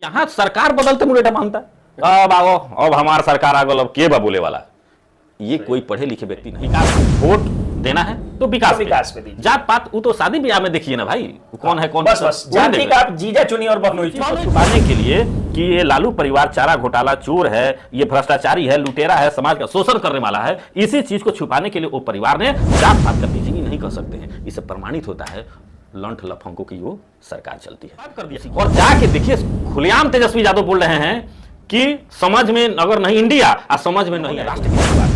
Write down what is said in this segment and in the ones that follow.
यहाँ सरकार बदलते मुझे मानता है अब आओ अब हमारा सरकार आ गल अब के बा बोले वाला। ये कोई पढ़े लिखे व्यक्ति नहीं। वोट देना है तो विकास पे दीजिए। जात पात वो तो शादी ब्याह में देखिए ना भाई, कौन है कौन, बस जाति का आप जीजा चुनिए और बहनोई छुपाने के लिए कि ये लालू परिवार चारा घोटाला चोर है, ये भ्रष्टाचारी है, लुटेरा है, समाज का शोषण करने वाला है, इसी चीज को छुपाने के लिए वो परिवार ने जात पात कर दीजिए नहीं कर सकते हैं। इससे प्रमाणित होता है लंठ लफंगों की वो सरकार चलती है। कर दिया और जाके देखिए खुलेआम तेजस्वी यादव बोल रहे हैं कि समझ में अगर नहीं इंडिया और समझ में नहीं राष्ट्र की बात,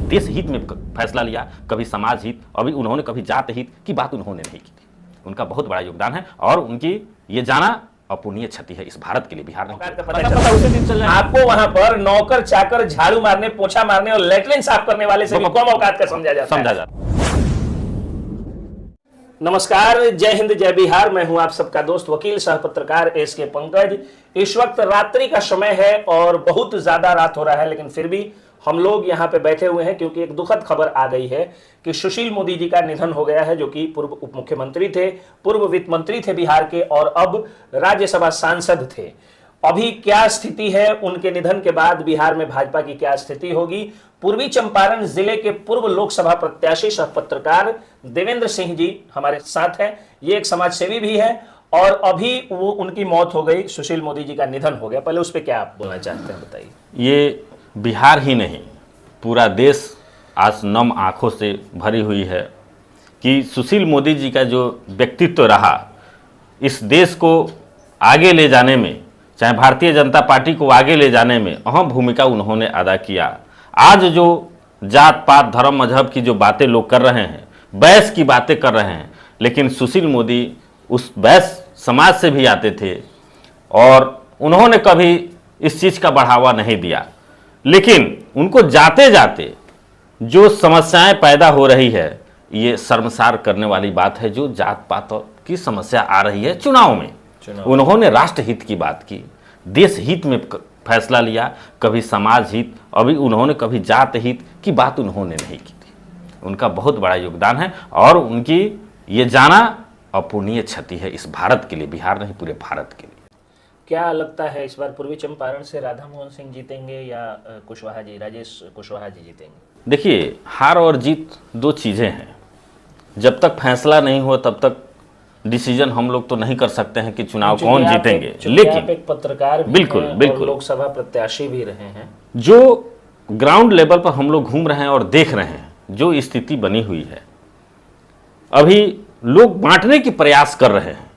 देश हित में फैसला लिया, कभी समाज हित, अभी उन्होंने कभी जात हित की बात उन्होंने नहीं की थी। उनका बहुत बड़ा योगदान है और उनकी ये जाना अपूर्णीय क्षति है इस भारत के लिए। बिहार में उसी दिन चल रहा है आपको वहां पर नौकर चाकर झाड़ू मारने, पोछा मारने और लेटरिन साफ करने वाले से भी कम औकात का समझा जाता है। नमस्कार, जय हिंद जय बिहार। मैं हूं आप सबका दोस्त वकील सह पत्रकार एसके पंकज। इस वक्त रात्रि का समय है और बहुत ज्यादा रात हो रहा है, लेकिन फिर भी हम लोग यहाँ पे बैठे हुए हैं क्योंकि एक दुखद खबर आ गई है कि सुशील मोदी जी का निधन हो गया है, जो कि पूर्व उप मुख्यमंत्री थे, पूर्व वित्त मंत्री थे बिहार के और अब राज्यसभा सांसद थे। अभी क्या स्थिति है, उनके निधन के बाद बिहार में भाजपा की क्या स्थिति होगी। पूर्वी चंपारण जिले के पूर्व लोकसभा प्रत्याशी सह पत्रकार देवेंद्र सिंह जी हमारे साथ हैं। ये एक समाज सेवी भी है और अभी वो उनकी मौत हो गई, सुशील मोदी जी का निधन हो गया। पहले उस पर क्या आप बोलना चाहते हैं, बताइए। ये बिहार ही नहीं पूरा देश आज नम आंखों से भरी हुई है कि सुशील मोदी जी का जो व्यक्तित्व रहा इस देश को आगे ले जाने में, चाहे भारतीय जनता पार्टी को आगे ले जाने में अहम भूमिका उन्होंने अदा किया। आज जो जात पात धर्म मजहब की जो बातें लोग कर रहे हैं, बैस की बातें कर रहे हैं, लेकिन सुशील मोदी उस बैस समाज से भी आते थे और उन्होंने कभी इस चीज़ का बढ़ावा नहीं दिया। लेकिन उनको जाते जाते जो समस्याएं पैदा हो रही है, ये शर्मसार करने वाली बात है। जो जात पात की समस्या आ रही है चुनाव में, उन्होंने राष्ट्र हित की बात की, देश हित में फैसला लिया, कभी समाज हित, अभी उन्होंने कभी जात हित की बात उन्होंने नहीं की थी। उनका बहुत बड़ा योगदान है और उनकी ये जाना अपूर्णीय क्षति है इस भारत के लिए, बिहार नहीं पूरे भारत के लिए। क्या लगता है इस बार पूर्वी चंपारण से राधा मोहन सिंह जीतेंगे या कुशवाहा जी, राजेश कुशवाहा जी जीतेंगे? देखिए, हार और जीत दो चीज़ें हैं। जब तक फैसला नहीं हो तब तक डिसीजन हम लोग तो नहीं कर सकते हैं कि चुनाव कौन जीतेंगे। लेकिन आप एक पत्रकार भी बिल्कुल हैं बिल्कुल और लोकसभा प्रत्याशी भी रहे हैं। जो ग्राउंड लेवल पर हम लोग घूम रहे हैं और देख रहे हैं जो स्थिति बनी हुई है, अभी लोग बांटने की प्रयास कर रहे हैं।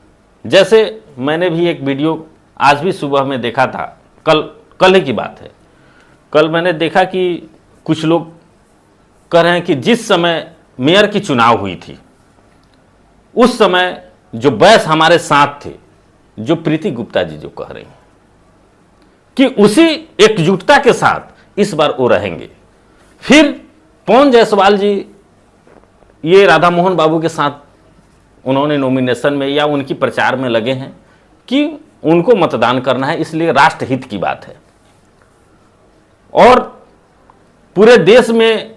जैसे मैंने भी एक वीडियो आज भी सुबह में देखा था, कल ही की बात है, कल मैंने देखा कि कुछ लोग कह रहे हैं कि जिस समय मेयर की चुनाव हुई थी उस समय जो बैस हमारे साथ थे, जो प्रीति गुप्ता जी जो कह रही हैं कि उसी एकजुटता के साथ इस बार वो रहेंगे। फिर पवन जायसवाल जी ये राधा मोहन बाबू के साथ उन्होंने नॉमिनेशन में या उनकी प्रचार में लगे हैं कि उनको मतदान करना है, इसलिए राष्ट्रहित की बात है। और पूरे देश में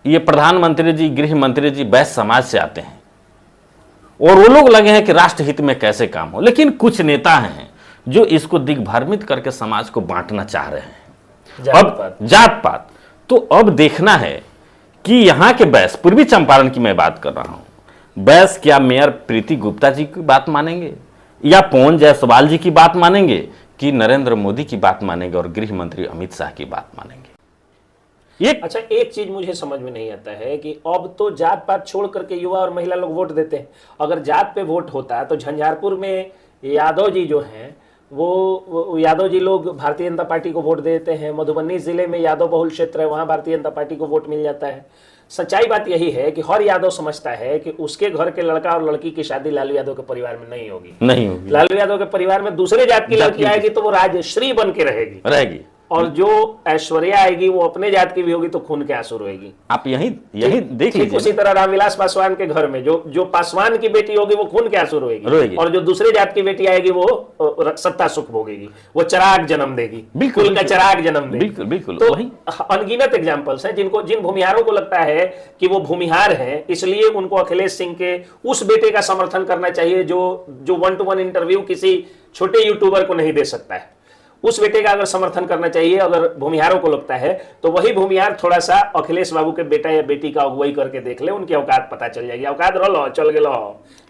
ये प्रधानमंत्री जी, गृह मंत्री जी बैस समाज से आते हैं और वो लोग लगे हैं कि राष्ट्रहित में कैसे काम हो। लेकिन कुछ नेता हैं जो इसको दिग्भ्रमित करके समाज को बांटना चाह रहे हैं, अब जात पात। तो अब देखना है कि यहाँ के बैस, पूर्वी चंपारण की मैं बात कर रहा हूं, बैस क्या मेयर प्रीति गुप्ता जी की बात मानेंगे या पवन जायसवाल जी की बात मानेंगे कि नरेंद्र मोदी की बात मानेंगे और गृह मंत्री अमित शाह की बात मानेंगे। अच्छा, एक चीज मुझे समझ में नहीं आता है कि अब तो जात पात छोड़ करके युवा और महिला लोग वोट देते हैं। अगर जात पे वोट होता तो झंझारपुर में यादव जी जो हैं वो यादव जी लोग भारतीय जनता पार्टी को वोट देते हैं। मधुबनी जिले में यादव बहुल क्षेत्र है, वहां भारतीय जनता पार्टी को वोट मिल जाता है। सच्चाई बात यही है कि हर यादव समझता है कि उसके घर के लड़का और लड़की की शादी लालू यादव के परिवार में नहीं होगी। लालू यादव के परिवार में दूसरे जात की लड़की आएगी तो वो राजश्री बन के रहेगी और जो ऐश्वर्या आएगी वो अपने जात की भी होगी तो खून के आंसू रोएगी। आप यही देख लीजिए। उसी तरह रामविलास पासवान के घर में जो पासवान की बेटी होगी वो खून के आंसू रोएगी और जो दूसरे जात की बेटी आएगी वो सत्ता सुख भोगेगी, वो चिराग जन्म देगी, बिल्कुल का चिराग जन्म देगी। बिल्कुल तो अनगिनत एग्जाम्पल्स हैं जिन भूमिहारों को लगता है कि वो भूमिहार हैं, इसलिए उनको अखिलेश सिंह के उस बेटे का समर्थन करना चाहिए जो 1-to-1 इंटरव्यू किसी छोटे यूट्यूबर को नहीं दे सकता है। उस बेटे का अगर समर्थन करना चाहिए, अगर भूमिहारों को लगता है, तो वही भूमिहार थोड़ा सा अखिलेश बाबू के बेटा या बेटी का अगुवाई करके देख ले, उनकी औकात पता चल जाएगी। औकात रहो, चल गए,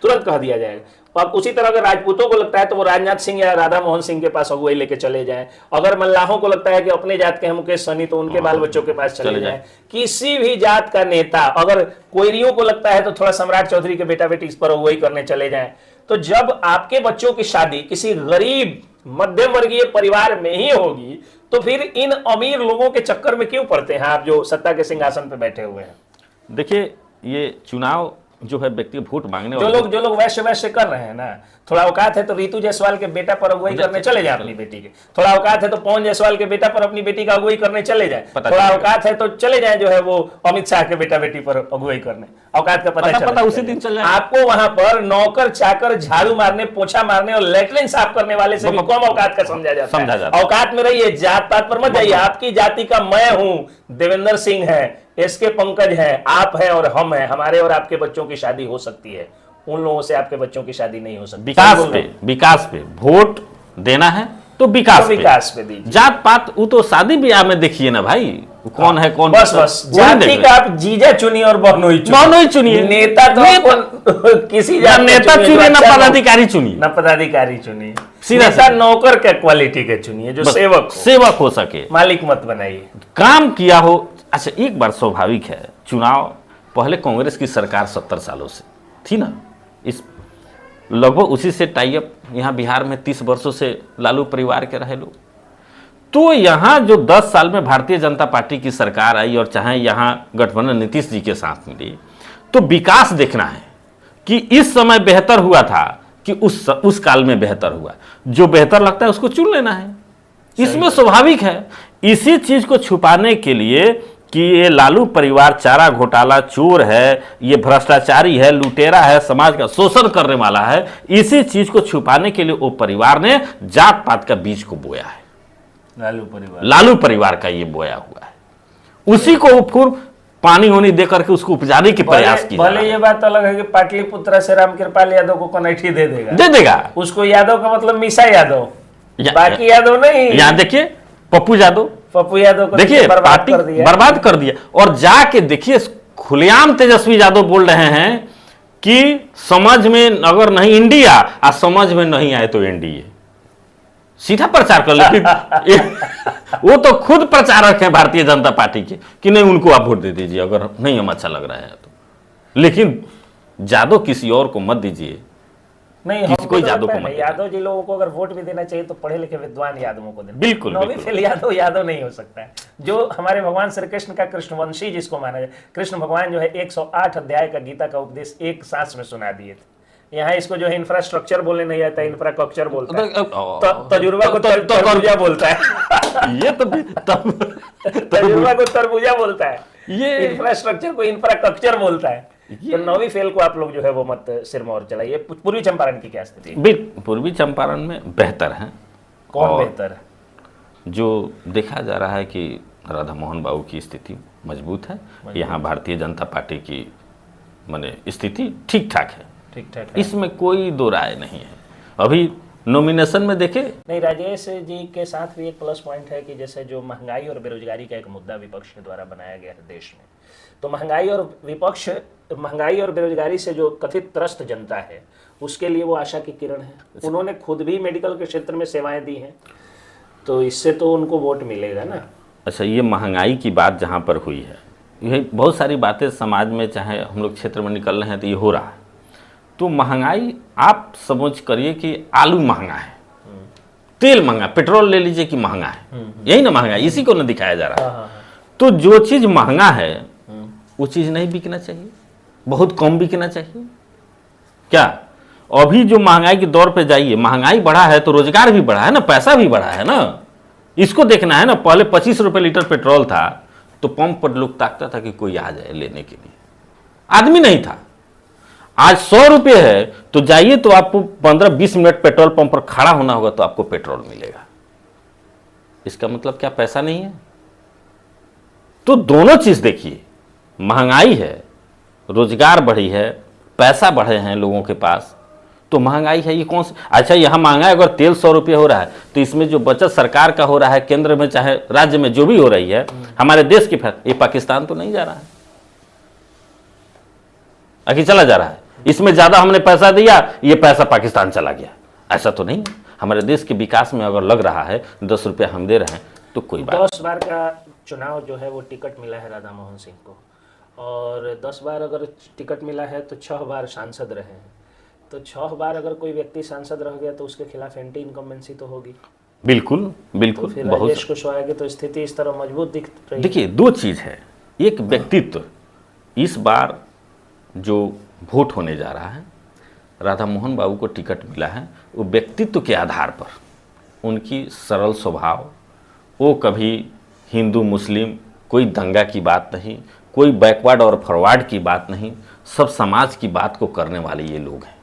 तुरंत कह दिया जाएगा। अब उसी तरह अगर राजपूतों को लगता है तो वो राजनाथ सिंह या राधा मोहन सिंह के पास अगुवाई लेके चले जाएं। अगर मल्लाहों को लगता है कि अपने जात के हैं मुकेश सहनी, तो उनके बाल बच्चों के पास चले जाएं। किसी भी जात का नेता, अगर कोयरियों को लगता है तो थोड़ा सम्राट चौधरी के बेटा बेटी इस पर अगुवाई करने चले जाएं। तो जब आपके बच्चों की शादी किसी गरीब मध्यम वर्गीय परिवार में ही होगी, तो फिर इन अमीर लोगों के चक्कर में क्यों पड़ते हैं आप जो सत्ता के सिंहासन पे बैठे हुए हैं? देखिए, ये चुनाव जो है व्यक्ति वोट मांगने जो लोग वैसे कर रहे हैं ना, थोड़ा औकात है तो रितु जायसवाल के बेटा पर अगुवाई करने चले जाए अपनी बेटी के, थोड़ा औकात है तो पवन जायसवाल के बेटा पर अपनी बेटी का अगुवाई करने चले जाए, थोड़ा औकात है तो चले जाए जो है वो अमित शाह के बेटा बेटी पर अगुवाई करने। औकात का पता उसी दिन चल जाए। आपको वहां पर नौकर चाकर झाड़ू मारने, पोछा मारने और लेटरिन साफ करने वाले से भी कम औकात का समझा जाता है। औकात में रहिए, जात पात पर मत जाइए। आपकी जाति का मैं हूं, देवेंद्र सिंह है, एसके पंकज है, आप है और हम है। हमारे और आपके बच्चों की शादी हो सकती है, उन लोगों से आपके बच्चों की शादी नहीं हो सकती। विकास पे वोट देना है तो विकास पे दीजिए। जात पात वो तो शादी ब्याह में देखिए ना भाई, कौन है कौन, बस जाति का आप जीजा चुनिए और बहनोई चुनिए। नेता तो किसी नेता चुनिए ना पदाधिकारी चुनिए, सीधा नौकर के क्वालिटी के चुनिए, जो सेवक हो सके, मालिक मत बनाइए, काम किया हो। अच्छा, एक बार स्वाभाविक है, चुनाव पहले कांग्रेस की सरकार 70 सालों से थी ना, इस लगभग उसी से टाई अप यहाँ बिहार में 30 वर्षों से लालू परिवार के रहे लोग। तो यहाँ जो 10 साल में भारतीय जनता पार्टी की सरकार आई और चाहे यहाँ गठबंधन नीतीश जी के साथ मिली, तो विकास देखना है कि इस समय बेहतर हुआ था कि उस काल में बेहतर हुआ। जो बेहतर लगता है उसको चुन लेना है, इसमें स्वाभाविक है। इसी चीज को छुपाने के लिए कि ये लालू परिवार चारा घोटाला चोर है, ये भ्रष्टाचारी है, लुटेरा है, समाज का शोषण करने वाला है, इसी चीज को छुपाने के लिए वो परिवार ने जात पात का बीज को बोया है। लालू परिवार का ये बोया हुआ है, उसी को वो फिर पानी होनी दे करके उसको उपजाने की प्रयास की। भले ये बात अलग है कि पाटलिपुत्र से रामकृपाल यादव को कनेक्टी दे देगा, उसको यादव का मतलब मीसा यादव, बाकी यादव नहीं। यहाँ देखिए पप्पू यादव को देखिए पार्टी बर्बाद कर दिया। और जाके देखिए खुलेआम तेजस्वी यादव बोल रहे हैं कि समझ में अगर नहीं इंडिया, आ समझ में नहीं आए तो एनडीए। सीधा प्रचार कर लेकिन वो तो खुद प्रचारक है भारतीय जनता पार्टी के कि नहीं उनको आप वोट दे दीजिए अगर नहीं हम अच्छा लग रहा है तो। लेकिन यादव किसी और को मत दीजिए, नहीं हमको यादव जी लोगों को अगर वोट भी देना चाहिए तो पढ़े लिखे विद्वान यादवों को देना। बिल्कुल यादव नहीं हो सकता है। जो हमारे भगवान श्री कृष्ण का कृष्णवंशी जिसको माना जाए, कृष्ण भगवान जो है 108 अध्याय का गीता का उपदेश एक सांस में सुना दिए थे। यहाँ इसको जो है इंफ्रास्ट्रक्चर बोलने नहीं आता, इंफ्रास्ट्रक्चर बोलता है, तजुर्बा को तरबूजा बोलता है। ये तो तजुर्बा को तरबूजा बोलता है, ये इंफ्रास्ट्रक्चर को इंफ्रास्ट्रक्चर बोलता है। तो नौवीं फेल को आप लोग जो है वो मत सिर मोहर चलाइए। पूर्वी चंपारण की क्या स्थिति? पूर्वी चंपारण में बेहतर है। कौन बेहतर है? जो देखा जा रहा है कि राधा मोहन बाबू की स्थिति मजबूत है, यहाँ भारतीय जनता पार्टी की माने स्थिति ठीक ठाक है, इसमें कोई दो राय नहीं है। अभी नॉमिनेशन में देखे नहीं, राजेश जी के साथ भी एक प्लस पॉइंट है कि जैसे जो महंगाई और बेरोजगारी का एक मुद्दा विपक्ष के द्वारा बनाया गया है देश में, तो महंगाई और बेरोजगारी से जो कथित त्रस्त जनता है उसके लिए वो आशा की किरण है। उन्होंने खुद भी मेडिकल के क्षेत्र में सेवाएं दी हैं, तो इससे तो उनको वोट मिलेगा ना। अच्छा, ये महंगाई की बात जहाँ पर हुई है, ये बहुत सारी बातें समाज में चाहे हम लोग क्षेत्र में निकल रहे हैं तो ये हो रहा है। तो महंगाई आप समझ करिए कि आलू महंगा है, तेल महंगा, पेट्रोल ले लीजिए कि महंगा है, यही ना महंगाई, इसी को ना दिखाया जा रहा है। तो जो चीज महंगा है वो चीज नहीं बिकना चाहिए, बहुत कम बिकना चाहिए। क्या अभी जो महंगाई के दौर पे जाइए, महंगाई बढ़ा है तो रोजगार भी बढ़ा है ना, पैसा भी बढ़ा है ना, इसको देखना है ना। पहले 25 रुपए लीटर पेट्रोल था तो पंप पर लोग ताकता था कि कोई आ जाए लेने के लिए, आदमी नहीं था। आज 100 रुपये है तो जाइए तो आपको 15-20 मिनट पेट्रोल पंप पर खड़ा होना होगा तो आपको पेट्रोल मिलेगा। इसका मतलब क्या पैसा नहीं है? तो दोनों चीज देखिए, महंगाई है, रोजगार बढ़ी है, पैसा बढ़े हैं लोगों के पास, तो महंगाई है ये कौन सी? अच्छा, यहाँ महंगाई अगर तेल 100 रुपये हो रहा है तो इसमें जो बचत सरकार का हो रहा है, केंद्र में चाहे राज्य में जो भी हो रही है, हमारे देश की ये पाकिस्तान तो नहीं जा रहा है, आखिर चला जा रहा है। इसमें ज्यादा हमने पैसा दिया, ये पैसा पाकिस्तान चला गया, ऐसा तो नहीं। हमारे देश के विकास में अगर लग रहा है 10 रुपया हम दे रहे हैं तो कोई बात। 10 बार का चुनाव जो है वो टिकट मिला है राधा मोहन सिंह को, और 10 बार अगर टिकट मिला है तो 6 बार सांसद रहे हैं। तो 6 बार अगर कोई व्यक्ति सांसद रह गया तो उसके खिलाफ एंटी इनकम्बेंसी तो होगी। बिल्कुल बिल्कुल। तो फिर राजेश कुशवाहा की तो स्थिति इस तरह मजबूत दिख रही है। देखिए, दो चीज है, एक व्यक्तित्व। इस बार जो वोट होने जा रहा है, राधा मोहन बाबू को टिकट मिला है, वो व्यक्तित्व के आधार पर, उनकी सरल स्वभाव, वो कभी हिंदू मुस्लिम कोई दंगा की बात नहीं, कोई बैकवर्ड और फॉरवर्ड की बात नहीं, सब समाज की बात को करने वाले ये लोग हैं,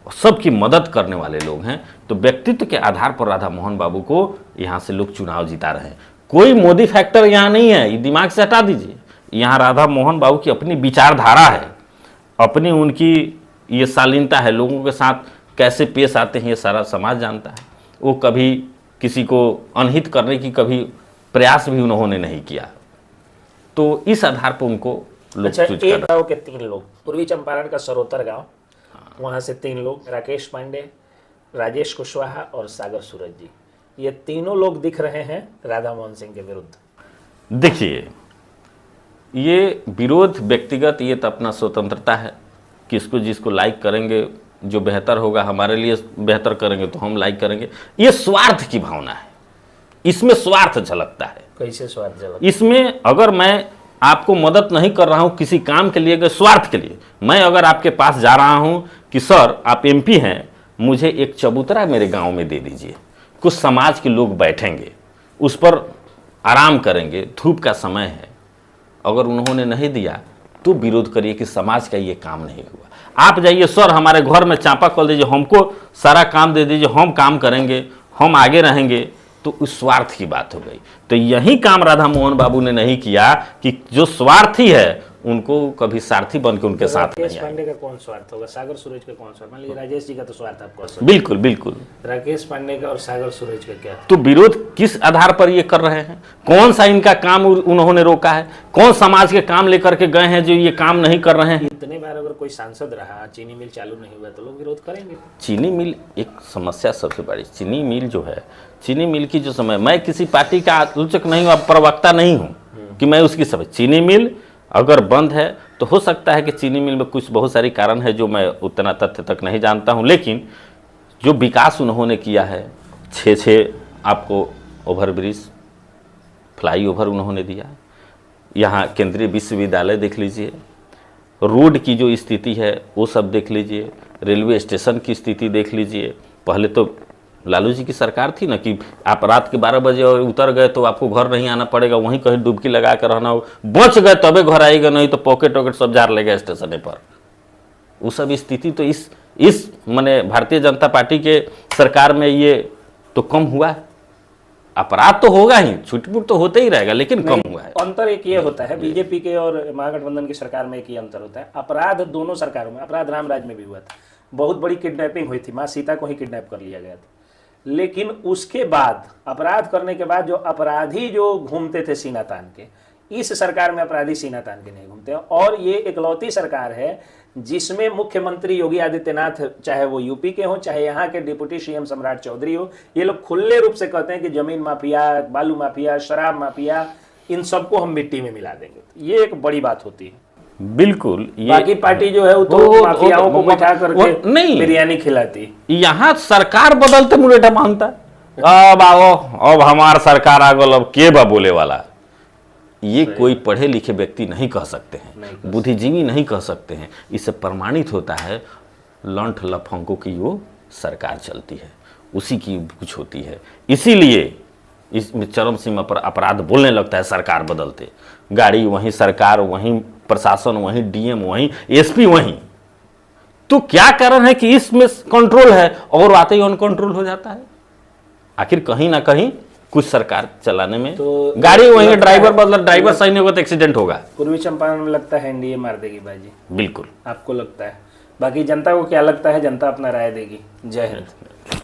सबकी मदद करने वाले लोग हैं। तो व्यक्तित्व के आधार पर राधा मोहन बाबू को यहाँ से लोग चुनाव जिता रहे हैं। कोई मोदी फैक्टर यहाँ नहीं है, ये दिमाग से हटा दीजिए। यहाँ राधा मोहन बाबू की अपनी विचारधारा है, अपनी उनकी ये शालीनता है, लोगों के साथ कैसे पेश आते हैं ये सारा समाज जानता है। वो कभी किसी को अनहित करने की कभी प्रयास भी उन्होंने नहीं किया। तो इस आधार पर उनको लोग अच्छा, चूज एक कर। गांव के 3 लोग, पूर्वी चंपारण का सरोतर गांव, वहां से 3 लोग, राकेश पांडे, राजेश कुशवाहा और सागर सूरज जी, ये तीनों लोग दिख रहे हैं राधा मोहन सिंह के विरुद्ध। देखिए, ये विरोध व्यक्तिगत, ये तो अपना स्वतंत्रता है, किसको जिसको लाइक करेंगे, जो बेहतर होगा हमारे लिए बेहतर करेंगे तो हम लाइक करेंगे। ये स्वार्थ की भावना है, इसमें स्वार्थ झलकता है। कैसे स्वार्थ झलक? इसमें अगर मैं आपको मदद नहीं कर रहा हूं किसी काम के लिए, अगर स्वार्थ के लिए मैं अगर आपके पास जा रहा हूं कि सर आप एमपी हैं, मुझे एक चबूतरा मेरे गांव में दे दीजिए, कुछ समाज के लोग बैठेंगे, उस पर आराम करेंगे, धूप का समय है, अगर उन्होंने नहीं दिया तो विरोध करिए कि समाज का ये काम नहीं हुआ। आप जाइए सर हमारे घर में चांपा खोल दीजिए, हमको सारा काम दे दीजिए, हम काम करेंगे, हम आगे रहेंगे, तो उस स्वार्थ की बात हो गई। तो यही काम राधा मोहन बाबू ने नहीं किया कि जो स्वार्थी है उनको कभी सारथी बन के उनके साथ राकेश नहीं आए। पांडे का कौन स्वार्थ होगा, सागर सूरज का कौन स्वार्थ? मान लीजिए राजेश जी का तो स्वार्थ आपको असर, बिल्कुल बिल्कुल। राकेश पांडे का और सागर सूरज का क्या? तो विरोध किस आधार पर ये कर रहे हैं? कौन सा इनका काम उन्होंने रोका है? कौन समाज के काम लेकर के गए हैं जो ये काम नहीं कर रहे हैं? इतने बार अगर कोई सांसद रहा, चीनी मिल चालू नहीं हुआ तो लोग विरोध करेंगे। चीनी मिल एक समस्या सबसे बड़ी, चीनी मिल जो है, चीनी मिल की जो समय, मैं किसी पार्टी का आलोचक नहीं हूँ, प्रवक्ता नहीं हूँ कि मैं उसकी सब, चीनी मिल अगर बंद है तो हो सकता है कि चीनी मिल में कुछ बहुत सारी कारण है जो मैं उतना तथ्य तक नहीं जानता हूं, लेकिन जो विकास उन्होंने किया है, 6 आपको ओवरब्रिज, फ्लाईओवर उन्होंने दिया, यहाँ केंद्रीय विश्वविद्यालय देख लीजिए, रोड की जो स्थिति है वो सब देख लीजिए, रेलवे स्टेशन की स्थिति देख लीजिए। पहले तो लालू जी की सरकार थी ना कि आप रात के 12 बजे और उतर गए तो आपको घर नहीं आना पड़ेगा, वहीं कहीं डुबकी लगा कर रहना हो, बच गए तबे घर आएगा, नहीं तो पॉकेट वॉकेट सब जार लेगा स्टेशन पर। वो सब स्थिति तो इस माने भारतीय जनता पार्टी के सरकार में ये तो कम हुआ है। अपराध तो होगा ही, छुटपुट तो होते ही रहेगा, लेकिन कम हुआ है। अंतर एक ये होता है, बीजेपी के और महागठबंधन की सरकार में एक ही अंतर होता है, अपराध दोनों सरकारों में, अपराध रामराज में भी हुआ था, बहुत बड़ी किडनैपिंग हुई थी, माँ सीता को ही किडनैप कर लिया गया था। लेकिन उसके बाद, अपराध करने के बाद जो अपराधी जो घूमते थे सीना तान के, इस सरकार में अपराधी सीना तान के नहीं घूमते। और ये इकलौती सरकार है जिसमें मुख्यमंत्री योगी आदित्यनाथ, चाहे वो यूपी के हो, चाहे यहाँ के डिप्टी सीएम सम्राट चौधरी हो, ये लोग खुले रूप से कहते हैं कि जमीन माफिया, बालू माफिया, शराब माफिया, इन सबको हम मिट्टी में मिला देंगे। ये एक बड़ी बात होती है। बिल्कुल। बाकी पार्टी जो है वो तो माफियाओं को बैठा करके नहीं बिरयानी खिलाती। यहाँ सरकार बदलते मुरेठा मांगता, अब आओ, अब हमार सरकार आ गल, अब के बा बोले वाला। ये कोई पढ़े लिखे व्यक्ति नहीं कह सकते हैं, बुद्धिजीवी नहीं कह सकते हैं। इससे प्रमाणित होता है लंठ लफंगों की वो सरकार चलती है, उसी की कुछ होती है। इसीलिए इसमें चरम सीमा पर अपराध बोलने लगता है सरकार बदलते। गाड़ी वहीं, सरकार वहीं, प्रशासन वहीं, डीएम वहीं, एसपी वहीं। तो क्या कारण है कि इसमें कंट्रोल है और आते ही अनकंट्रोल हो जाता है? आखिर कहीं ना कहीं कुछ सरकार चलाने में तो गाड़ी वहीं, ड्राइवर बदला, ड्राइवर सही नहीं होगा तो एक्सीडेंट होगा। पूर्वी चंपारण में लगता है एनडीए मार देगी बाजी। बिल्कुल। आपको लगता है? बाकी जनता को क्या लगता है, जनता अपना राय देगी। जय हिंद।